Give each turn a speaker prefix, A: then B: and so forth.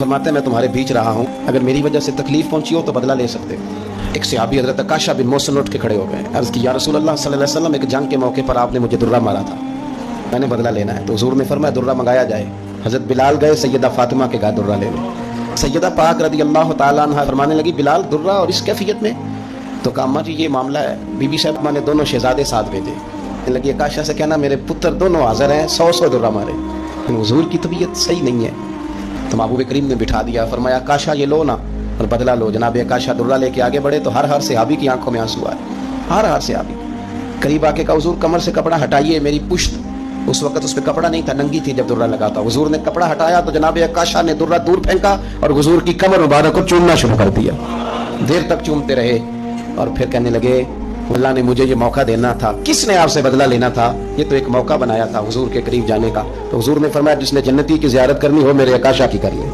A: फरमाते हैं मैं तुम्हारे बीच रहा हूँ, अगर मेरी वजह से तकलीफ पहुंची हो तो बदला ले सकते हो। एक सहाबी हजरत अकाशा बिन मोहसिन उठ के खड़े हो गए, अर्ज की या रसूल अल्लाह सल्लल्लाहु अलैहि वसल्लम, एक जंग के मौके पर आपने मुझे दुर्रा मारा था, मैंने बदला लेना है। तो हुजूर ने फरमाया दुर्रा मंगाया जाए। हजरत बिलाल गए, सैयदा फातिमा के घर दुर्रा ले लो। सैयदा पाक रदी अल्लाह तआला अन्हा फरमाने लगी बिलाल दुर्रा और इस कैफियत में? तो कहा अम्मा जी ये मामला है, बीबी साहब ने दोनों शहजादे साथ भेजे। लगी अकाशा से कहना मेरे पुत्र दोनों हाजिर हैं, 100 दुर्रा मारे। हुजूर की तबीयत सही नहीं है, तो महबूब करीम ने बिठा दिया, फरमाया आकाशा ये लो ना और बदला लो। जनाब आकाशा दुर्रा लेके आगे बढ़े तो हर सहाबी की आंखों में आंसू आए, हर सहाबी। करीब आके कहा हुजूर कमर से कपड़ा हटाइए, मेरी पुश्त, उस वक्त उस पर कपड़ा नहीं था, नंगी थी जब दुर्रा लगा था। हुजूर ने कपड़ा हटाया तो जनाब आकाशा ने दुर्रा दूर फेंका और हुजूर की कमर मुबारक को चूमना शुरू कर दिया। देर तक चूमते रहे और फिर कहने लगे अल्लाह ने मुझे ये मौका देना था, किसने आपसे बदला लेना था, ये तो एक मौका बनाया था हुजूर के करीब जाने का। तो हुजूर ने फरमाया जिसने जन्नती की ज़ियारत करनी हो मेरे आकाशा की कर ले।